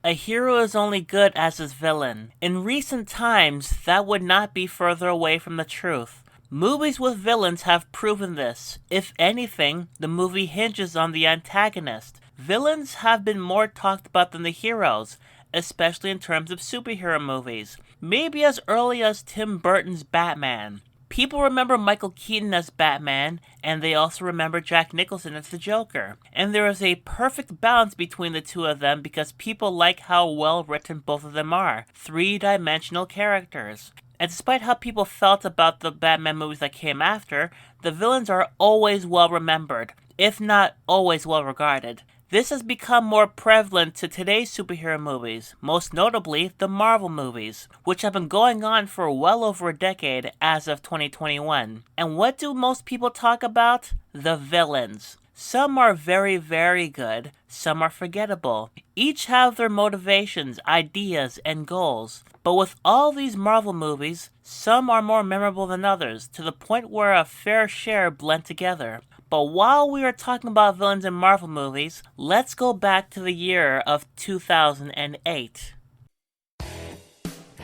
A hero is only good as his villain. In recent times, that would not be further away from the truth. Movies with villains have proven this. If anything, the movie hinges on the antagonist. Villains have been more talked about than the heroes, especially in terms of superhero movies. Maybe as early as Tim Burton's Batman. People remember Michael Keaton as Batman, and they also remember Jack Nicholson as the Joker. And there is a perfect balance between the two of them because people like how well written both of them are. Three-dimensional characters. And despite how people felt about the Batman movies that came after, the villains are always well remembered, if not always well regarded. This has become more prevalent to today's superhero movies, most notably the Marvel movies, which have been going on for well over a decade as of 2021. And what do most people talk about? The villains. Some are very, very good, some are forgettable. Each have their motivations, ideas, and goals. But with all these Marvel movies, some are more memorable than others, to the point where a fair share blend together. But while we are talking about villains in Marvel movies, let's go back to the year of 2008.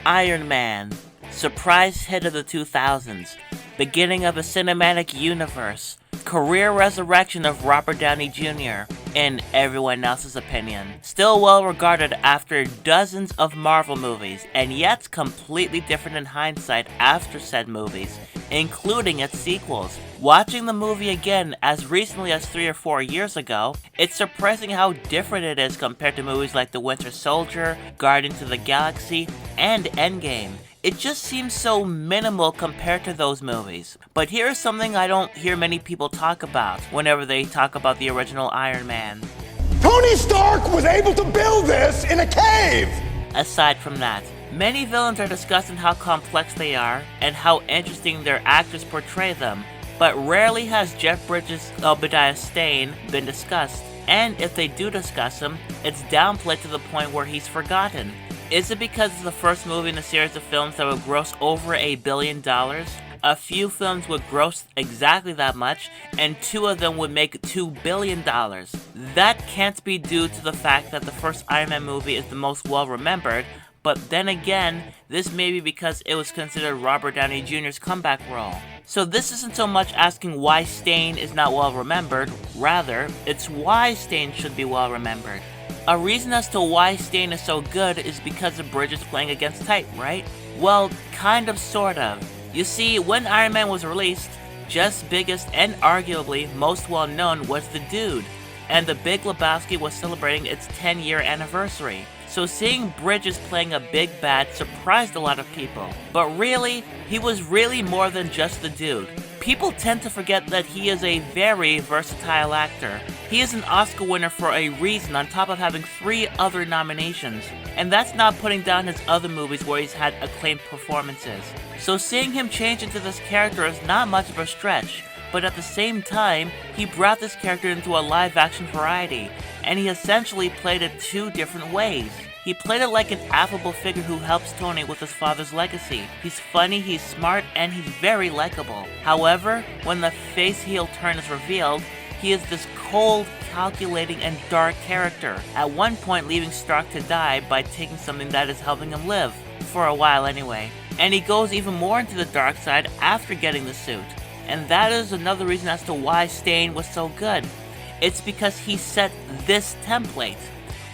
Iron Man, surprise hit of the 2000s, beginning of a cinematic universe, career resurrection of Robert Downey Jr., in everyone else's opinion. Still well regarded after dozens of Marvel movies, and yet completely different in hindsight after said movies, including its sequels. Watching the movie again as recently as 3 or 4 years ago, it's surprising how different it is compared to movies like The Winter Soldier, Guardians of the Galaxy, and Endgame. It just seems so minimal compared to those movies. But here's something I don't hear many people talk about whenever they talk about the original Iron Man. Tony Stark was able to build this in a cave! Aside from that, many villains are discussing how complex they are and how interesting their actors portray them, but rarely has Jeff Bridges' Obadiah Stane been discussed, and if they do discuss him, it's downplayed to the point where he's forgotten. Is it because it's the first movie in a series of films that would gross over $1 billion? A few films would gross exactly that much, and 2 of them would make $2 billion. That can't be due to the fact that the first Iron Man movie is the most well-remembered, but then again, this may be because it was considered Robert Downey Jr.'s comeback role. So this isn't so much asking why Stane is not well-remembered, rather, it's why Stane should be well-remembered. A reason as to why Stane is so good is because of Bridges playing against type, right? Well, kind of, sort of. You see, when Iron Man was released, Jeff's biggest and arguably most well-known was The Dude, and The Big Lebowski was celebrating its 10-year anniversary. So seeing Bridges playing a big bad surprised a lot of people. But really, he was really more than just the dude. People tend to forget that he is a very versatile actor. He is an Oscar winner for a reason on top of having 3 other nominations. And that's not putting down his other movies where he's had acclaimed performances. So seeing him change into this character is not much of a stretch. But at the same time, he brought this character into a live-action variety, and he essentially played it 2 different ways. He played it like an affable figure who helps Tony with his father's legacy. He's funny, he's smart, and he's very likable. However, when the face heel turn is revealed, he is this cold, calculating, and dark character, at one point leaving Stark to die by taking something that is helping him live, for a while anyway. And he goes even more into the dark side after getting the suit. And that is another reason as to why Stane was so good. It's because he set this template.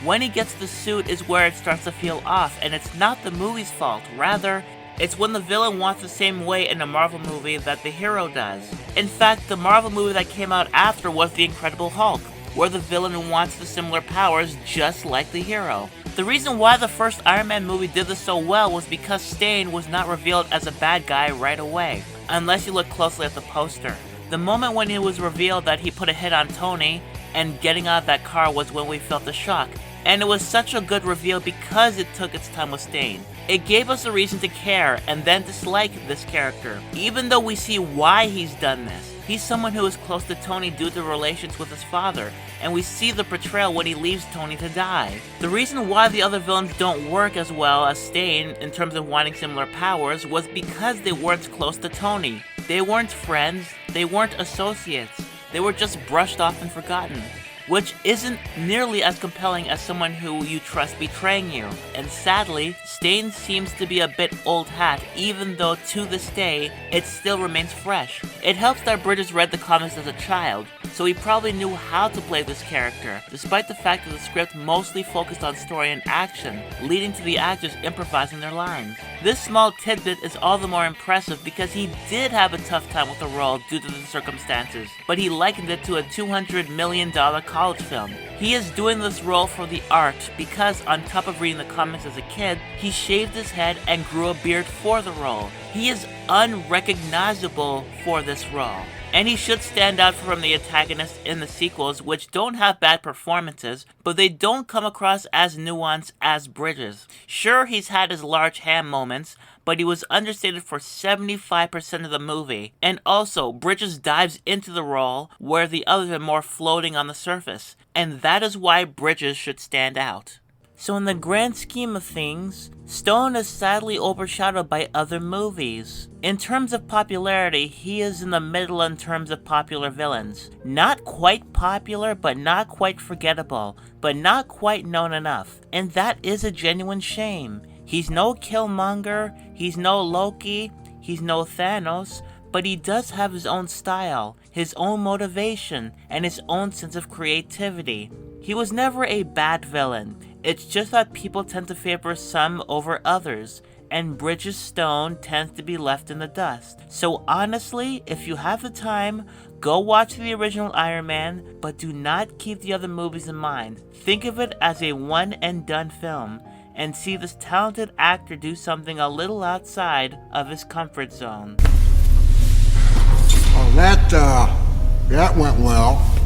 When he gets the suit is where it starts to feel off, and it's not the movie's fault. Rather, it's when the villain wants the same way in a Marvel movie that the hero does. In fact, the Marvel movie that came out after was The Incredible Hulk, where the villain wants the similar powers just like the hero. The reason why the first Iron Man movie did this so well was because Stane was not revealed as a bad guy right away, unless you look closely at the poster. The moment when it was revealed that he put a hit on Tony, and getting out of that car was when we felt the shock. And it was such a good reveal because it took its time with Stane. It gave us a reason to care and then dislike this character, even though we see why he's done this. He's someone who is close to Tony due to relations with his father, and we see the portrayal when he leaves Tony to die. The reason why the other villains don't work as well as Stane in terms of wanting similar powers was because they weren't close to Tony. They weren't friends, they weren't associates, they were just brushed off and forgotten. which isn't nearly as compelling as someone who you trust betraying you. And sadly, Stane seems to be a bit old hat, even though to this day, it still remains fresh. It helps that Bridges read the comics as a child, so he probably knew how to play this character, despite the fact that the script mostly focused on story and action, leading to the actors improvising their lines. This small tidbit is all the more impressive because he did have a tough time with the role due to the circumstances, but he likened it to a $200 million college film. He is doing this role for the art because, on top of reading the comics as a kid, he shaved his head and grew a beard for the role. He is unrecognizable for this role. And he should stand out from the antagonists in the sequels, which don't have bad performances, but they don't come across as nuanced as Bridges. Sure, he's had his large ham moments, but he was understated for 75% of the movie. And also, Bridges dives into the role where the others are more floating on the surface. And that is why Bridges should stand out. So in the grand scheme of things, Stone is sadly overshadowed by other movies. In terms of popularity, he is in the middle in terms of popular villains. Not quite popular, but not quite forgettable, but not quite known enough. And that is a genuine shame. He's no Killmonger, he's no Loki, he's no Thanos, but he does have his own style, his own motivation, and his own sense of creativity. He was never a bad villain. It's just that people tend to favor some over others, and Bridges Stone tends to be left in the dust. So honestly, if you have the time, go watch the original Iron Man, but do not keep the other movies in mind. Think of it as a one and done film, and see this talented actor do something a little outside of his comfort zone. Oh, that went well.